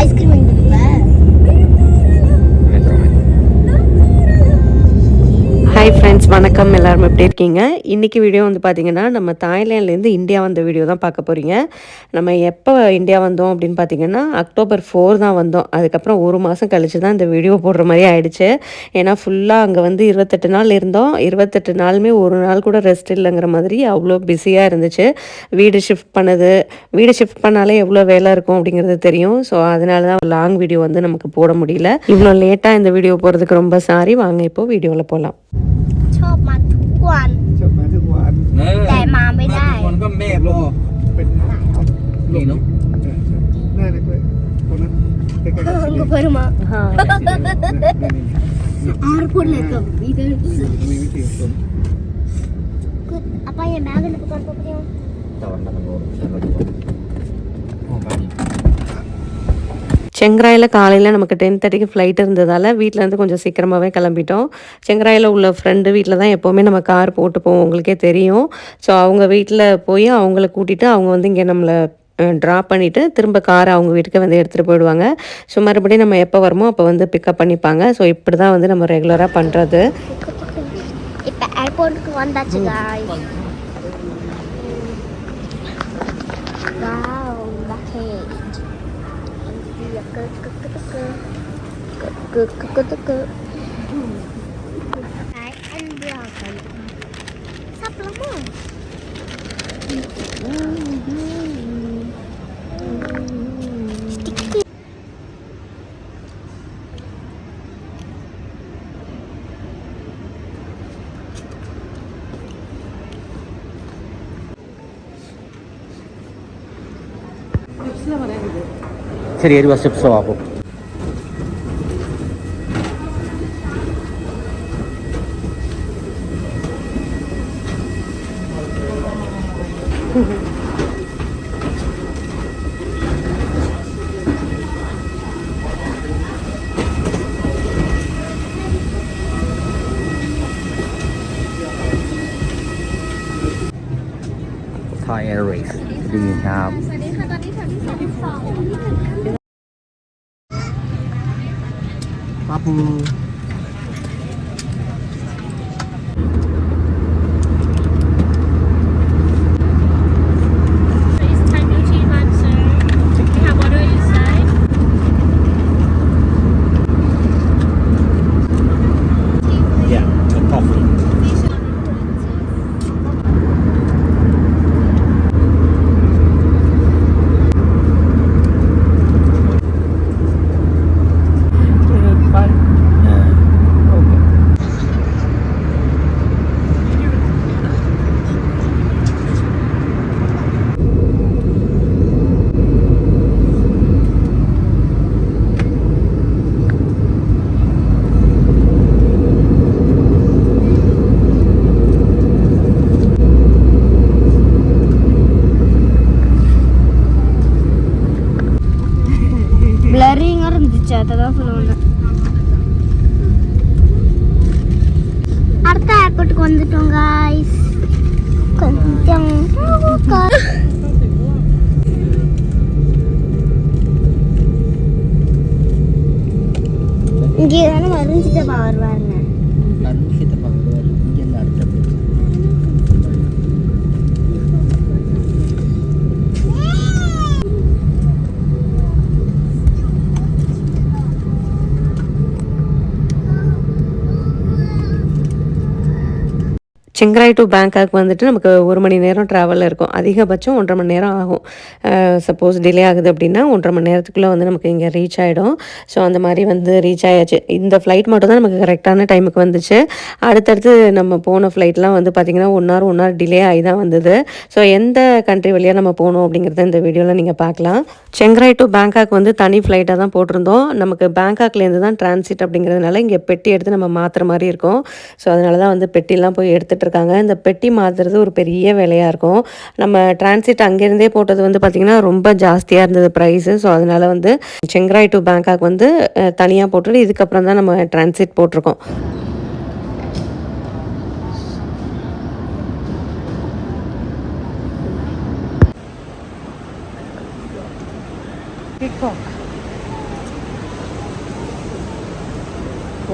Ice cream hi friends, வணக்கம். எல்லாரும் எப்படி இருக்கீங்க? இன்றைக்கி வீடியோ வந்து பார்த்திங்கன்னா, நம்ம தாய்லாண்ட்லேருந்து இந்தியா வந்த வீடியோ தான் பார்க்க போகிறீங்க. நம்ம எப்போ இந்தியா வந்தோம் அப்படின்னு பார்த்திங்கன்னா, October 4 தான் வந்தோம். அதுக்கப்புறம் ஒரு மாதம் கழிச்சு தான் இந்த வீடியோ போடுற மாதிரி ஆயிடுச்சு. ஏன்னா ஃபுல்லாக அங்கே வந்து 28 நாள் இருந்தோம். 28 நாளுமே ஒரு நாள் கூட ரெஸ்ட் இல்லைங்கிற மாதிரி அவ்வளோ பிஸியாக இருந்துச்சு. வீடு ஷிஃப்ட் பண்ணாலே எவ்வளோ வேலை இருக்கும் அப்படிங்கிறது தெரியும். ஸோ அதனால தான் லாங் வீடியோ வந்து நமக்கு போட முடியல. இவ்வளோ லேட்டாக இந்த வீடியோ போகிறதுக்கு ரொம்ப சாரி. வாங்க இப்போது வீடியோவில் போகலாம். ชอบมาทุกวัน ชอบมาทุกวัน แต่มาไม่ได้ ทุกวันก็แม่รอ เป็น นี่เนาะ หน้าเลยคนนั้นใกล้ๆกับสิริ Enggak baru mah. นี่ Arpun itu. Itu. มีวิธีผสม Apa yang bagus bukan pokoknya. tawar na ng oras sa loob. Oh, bani. செங்கராயில் காலையில் நமக்கு 10:30க்கு ஃப்ளைட் இருந்ததால் வீட்டிலேருந்து கொஞ்சம் சீக்கிரமாகவே கிளம்பிட்டோம். செங்கராயில் உள்ள ஃப்ரெண்டு வீட்டில் தான் எப்போவுமே நம்ம கார் போட்டு போவோம், உங்களுக்கே தெரியும். ஸோ அவங்க வீட்டில் போய் அவங்கள கூட்டிகிட்டு அவங்க வந்து இங்கே நம்மளை ட்ராப் பண்ணிவிட்டு திரும்ப காரை அவங்க வீட்டுக்கு வந்து எடுத்துகிட்டு போயிடுவாங்க. ஸோ மறுபடியும் நம்ம எப்போ வருமோ அப்போ வந்து பிக்கப் பண்ணிப்பாங்க. ஸோ இப்படி தான் வந்து நம்ம ரெகுலராக பண்ணுறது. இப்போ ஏர்போர்ட்டுக்கு வந்தாச்சு guys. Wow, bucket. And broken. Saplamo. சரி, ஏறி ஸ்டெப்ஸ் ஆகும். Thai Airways ดีครับ สวัสดีค่ะตอนนี้แถวที่32 ปาปู It's time to tea man, sir. We have order inside. yeah coffee Blurring இருந்துச்சு அதான் சொல்லுவாங்க. அடுத்த ஏர்போர்ட்டுக்கு வந்துட்டோம் guys. கொஞ்சம் இங்கே தானே மருந்துட்டு வருவாருங்க. kita panggil இங்க இருந்து அடுத்த செங்கராய் டு பேங்காக் வந்துட்டு நமக்கு 1 மணி நேரம் ட்ராவலில் இருக்கும். அதிகபட்சம் 1.5 மணி நேரம் ஆகும். சப்போஸ் டிலே ஆகுது அப்படின்னா 1.5 மணி நேரத்துக்குள்ளே வந்து நமக்கு இங்கே ரீச் ஆகிடும். ஸோ அந்த மாதிரி வந்து ரீச் ஆயாச்சு. இந்த ஃப்ளைட் மட்டும் தான் நமக்கு கரெக்டான டைமுக்கு வந்துச்சு. அடுத்தடுத்து நம்ம போன ஃப்ளைட்லாம் வந்து பார்த்திங்கன்னா 1 hour டிலே ஆகி தான் வந்தது. ஸோ எந்த கண்ட்ரி வழியாக நம்ம போகணும் அப்படிங்கிறத இந்த வீடியோவில் நீங்கள் பார்க்கலாம். செங்கராய் டு பேங்காக் வந்து தனி ஃப்ளைட்டாக தான் போட்டிருந்தோம். நமக்கு பேங்காக்லேருந்து தான் டிரான்சிட் அப்படிங்கிறதுனால இங்கே பெட்டி எடுத்து நம்ம மாற்றுற மாதிரி இருக்கும். ஸோ அதனால தான் வந்து பெட்டிலாம் போய் எடுத்துகிட்டு இருக்காங்க. இந்த பெட்டி மாற்றுறது ஒரு பெரிய வேலையாக இருக்கும். நம்ம டிரான்சிட் அங்கேருந்தே போட்டது வந்து பார்த்திங்கன்னா ரொம்ப ஜாஸ்தியாக இருந்தது ப்ரைஸு. ஸோ அதனால் வந்து செங்கராய் டு பேங்காக் வந்து தனியாக போட்டுட்டு இதுக்கப்புறம் தான் நம்ம டிரான்சிட் போட்டிருக்கோம். பீகாக்,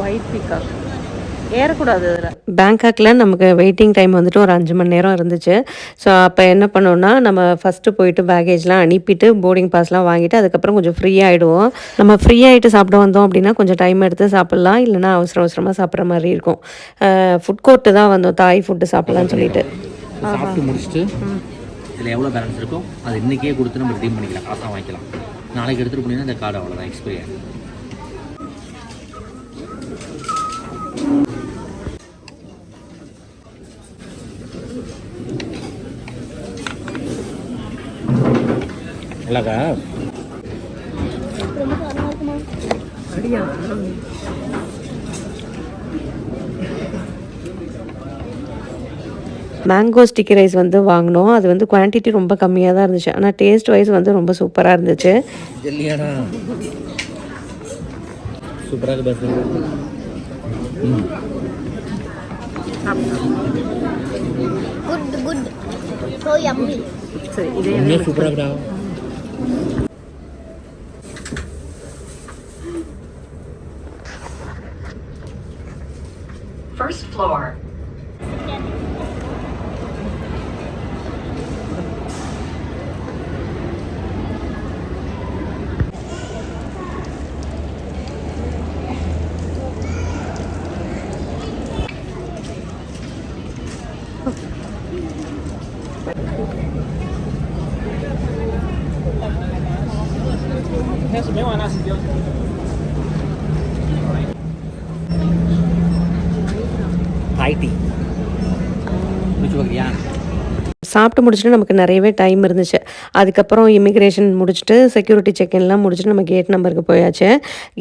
ஒயிட் பீகாக் ஏறக்கூடாது அதில். பேங்காக்கில் நமக்கு வெயிட்டிங் டைம் வந்துட்டு ஒரு 5 மணி நேரம் இருந்துச்சு. ஸோ அப்போ என்ன பண்ணோன்னா, நம்ம ஃபஸ்ட்டு போயிட்டு பேகேஜ்லாம் அனுப்பிட்டு போர்டிங் பாஸ்லாம் வாங்கிட்டு அதுக்கப்புறம் கொஞ்சம் ஃப்ரீ ஆகிடுவோம். நம்ம ஃப்ரீ ஆகிட்டு சாப்பிட வந்தோம் அப்படின்னா கொஞ்சம் டைம் எடுத்து சாப்பிட்லாம், இல்லைனா அவசர அவசரமாக சாப்பிட்ற மாதிரி இருக்கும். ஃபுட் கோர்ட்டு தான் வந்தோம், தாய் ஃபுட்டு சாப்பிட்லான்னு சொல்லிட்டு. சாப்பிட்டு முடிச்சுட்டு இதில் எவ்வளோ பேலன்ஸ் இருக்கோ அது இன்றைக்கே கொடுத்து நம்ம ரிடீம் பண்ணிக்கலாம், காசாக வாங்கிக்கலாம். நாளைக்கு எடுத்துகிட்டு போனீங்கன்னா இந்த கார்டு அவ்வளோதான் எக்ஸ்பைரி ஆகும். நல்லாக்கா அப்படியா? மேங்கோ ஸ்டிக்கி ரைஸ் வந்து வாங்கினோம். அது வந்து குவான்டிட்டி ரொம்ப கம்மியாக தான் இருந்துச்சு, ஆனால் டேஸ்ட் வைஸ் வந்து ரொம்ப சூப்பராக இருந்துச்சு. ஜெல்லியாடா சூப்பராக பஸ். Good. So yummy. சரி, இதே சூப்பராகடா. First floor. Thai tea. Which one? Yeah. சாப்பிட்டு முடிச்சுட்டு நமக்கு நிறையவே டைம் இருந்துச்சு. அதுக்கப்புறம் இமிக்ரேஷன் முடிச்சுட்டு செக்யூரிட்டி செக்இன்லாம் முடிச்சுட்டு நம்ம கேட் நம்பருக்கு போயாச்சு.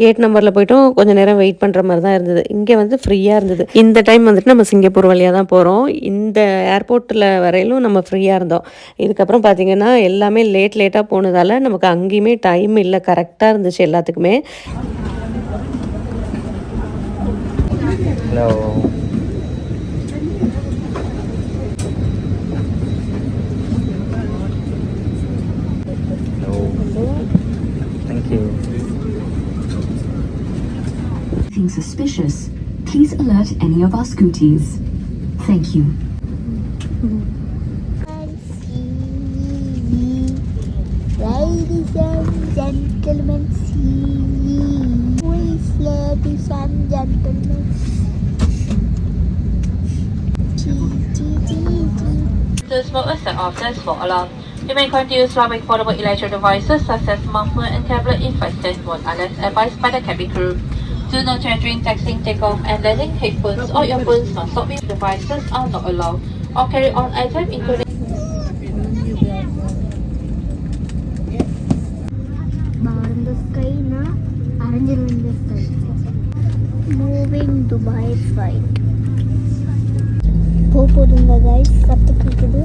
கேட் நம்பரில் போய்ட்டும் கொஞ்சம் நேரம் வெயிட் பண்ணுற மாதிரி தான் இருந்தது. இங்கே வந்து ஃப்ரீயாக இருந்தது. இந்த டைம் வந்துட்டு நம்ம சிங்கப்பூர் வழியாக தான் போகிறோம். இந்த ஏர்போர்ட்டில் வரையிலும் நம்ம ஃப்ரீயாக இருந்தோம். இதுக்கப்புறம் பார்த்திங்கன்னா எல்லாமே லேட்டாக போனதால் நமக்கு அங்கேயுமே டைம் இல்லை, கரெக்டாக இருந்துச்சு எல்லாத்துக்குமே. Hello. Thank you. Anything suspicious, please alert any of our scooties. Thank you. Ladies and gentlemen, please, ladies and gentlemen. Smoke a set off the smoke alarm. You may continue to swap portable electric devices such as muffler and tablet in flight test mode unless advised by the cabin crew. Do not change during taxiing, takeoff and landing. Headphones or earphones not stop with devices are not allowed. Or carry on items including Bar in the sky na orange in the sky. Moving Dubai flight. போதுங்க guys, சத்து கேக்குது.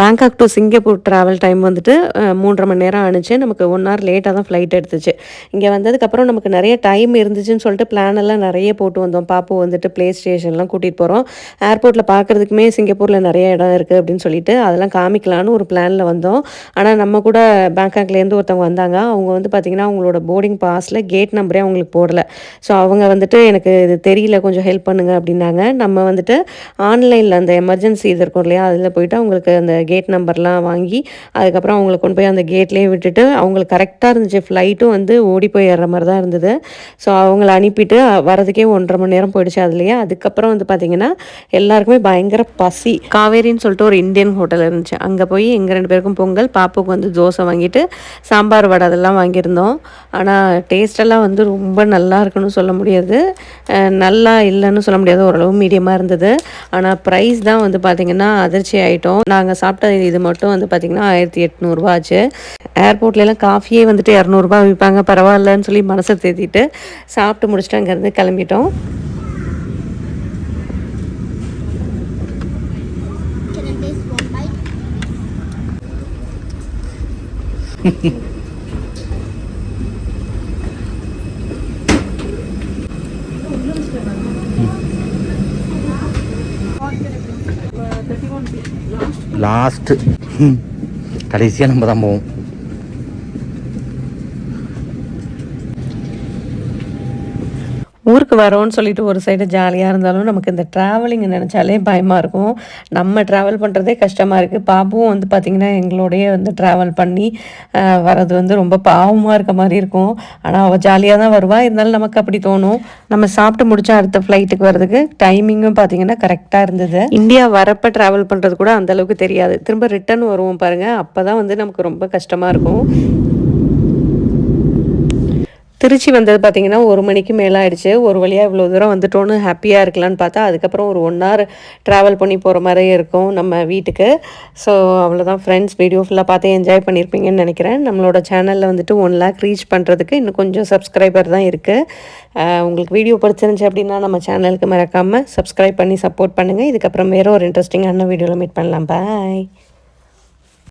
Bangkok to Singapore travel time வந்துட்டு 3.5 மணி நேரம் ஆணுச்சு. நமக்கு 1 hour லேட்டாக தான் flight எடுத்துச்சு. இங்கே வந்ததுக்கப்புறம் நமக்கு நிறைய டைம் இருந்துச்சுன்னு சொல்லிட்டு பிளான் எல்லாம் நிறைய போட்டு வந்தோம். பாப்பு வந்துட்டு ப்ளே ஸ்டேஷன்லாம் கூட்டிகிட்டு போகிறோம். ஏர்போர்ட்டில் பார்க்குறதுக்குமே சிங்கப்பூரில் நிறைய இடம் இருக்குது அப்படின்னு சொல்லிட்டு அதெல்லாம் காமிக்கலான்னு ஒரு பிளானில் வந்தோம். ஆனால் நம்ம கூட பேங்காக்லேருந்து ஒருத்தவங்க வந்தாங்க. அவங்க வந்து பார்த்திங்கன்னா அவங்களோட போர்டிங் பாஸில் கேட் நம்பரே அவங்களுக்கு போடலை. ஸோ அவங்க வந்துட்டு எனக்கு இது தெரியல, கொஞ்சம் ஹெல்ப் பண்ணுங்க அப்படின்னாங்க. நம்ம வந்துட்டு ஆன்லைனில் அந்த எமர்ஜென்சி இது இருக்கும் இல்லையா, அதில் போயிட்டு அவங்களுக்கு அந்த கேட் நம்பர்லாம் வாங்கி அதுக்கப்புறம் அவங்களை கொண்டு போய் அந்த கேட்லேயே விட்டுட்டு அவங்களுக்கு கரெக்டாக இருந்துச்சு. ஃப்ளைட்டும் வந்து ஓடி போய் ஏறுற மாதிரி தான் இருந்தது. ஸோ அவங்கள அனுப்பிட்டு வரதுக்கே 1.5 மணி நேரம் போயிடுச்சு அதுலேயே. அதுக்கப்புறம் வந்து பார்த்திங்கன்னா எல்லாருக்குமே பயங்கர பசி. காவேரின்னு சொல்லிட்டு ஒரு இந்தியன் ஹோட்டல் இருந்துச்சு, அங்கே போய் எங்கள் 2 பேருக்கும் பொங்கல், பாப்புக்கு வந்து தோசை வாங்கிட்டு சாம்பார் வடை அதெல்லாம் வாங்கியிருந்தோம். ஆனால் டேஸ்டெல்லாம் வந்து ரொம்ப நல்லா இருக்குன்னு சொல்ல முடியாது, நல்லா இல்லைன்னு சொல்ல முடியாது, ஓரளவு மீடியமாக இருந்தது. ஆனால் ப்ரைஸ் தான் வந்து பார்த்திங்கன்னா அதிர்ச்சி ஆகிட்டோம். நாங்கள் சாப்பிட்ட இது மட்டும் வந்து பார்த்திங்கன்னா 1800 ஆச்சு. ஏர்போர்ட்லாம் காஃபியே வந்துட்டு 200 விற்பாங்க, பரவாயில்லன்னு சொல்லி மனசை தேத்திட்டு சாப்பிட்டு முடிச்சுட்டு அங்கேருந்து கிளம்பிட்டோம். Can I taste one bite? Last கடைசியாக நம்ம தான் போவோம். ஊருக்கு வரோன்னு சொல்லிட்டு ஒரு சைடு ஜாலியாக இருந்தாலும் நமக்கு இந்த ட்ராவலிங் நினச்சாலே பயமாக இருக்கும். நம்ம ட்ராவல் பண்ணுறதே கஷ்டமாக இருக்குது. பாப்புவும் வந்து பார்த்திங்கன்னா எங்களோடையே வந்து ட்ராவல் பண்ணி வர்றது வந்து ரொம்ப பாவமாக இருக்க மாதிரி இருக்கும். ஆனால் அவள் ஜாலியாக தான் வருவாள், இருந்தாலும் நமக்கு அப்படி தோணும். நம்ம சாப்பிட்டு முடிச்சா அடுத்த ஃப்ளைட்டுக்கு வர்றதுக்கு டைமிங்கும் பார்த்திங்கன்னா கரெக்டாக இருந்தது. இந்தியா வரப்போ ட்ராவல் பண்ணுறது கூட அந்தளவுக்கு தெரியாது. திரும்ப ரிட்டன் வருவோம் பாருங்கள், அப்போ தான் வந்து நமக்கு ரொம்ப கஷ்டமாக இருக்கும். திருச்சி வந்தது பார்த்திங்கன்னா 1 மணிக்கு மேலே ஆகிடுச்சு. ஒரு வழியாக இவ்வளோ தூரம் வந்துட்டோன்னு ஹாப்பியாக இருக்கலான்னு பார்த்தா அதுக்கப்புறம் ஒரு 1 hour ட்ராவல் பண்ணி போகிற மாதிரியே இருக்கும் நம்ம வீட்டுக்கு. ஸோ அவ்வளோதான் ஃப்ரெண்ட்ஸ், வீடியோ ஃபுல்லாக பார்த்து என்ஜாய் பண்ணியிருப்பீங்கன்னு நினைக்கிறேன். நம்மளோட சேனலில் வந்துட்டு 1 lakh ரீச் பண்ணுறதுக்கு இன்னும் கொஞ்சம் சப்ஸ்கிரைபர் தான் இருக்குது. உங்களுக்கு வீடியோ பிடிச்சிருந்துச்சி அப்படின்னா நம்ம சேனலுக்கு மறக்காமல் சப்ஸ்கிரைப் பண்ணி சப்போர்ட் பண்ணுங்கள். இதுக்கப்புறம் வேறு ஒரு இன்ட்ரெஸ்டிங்கான வீடியோவில் மீட் பண்ணலாம். பாய்.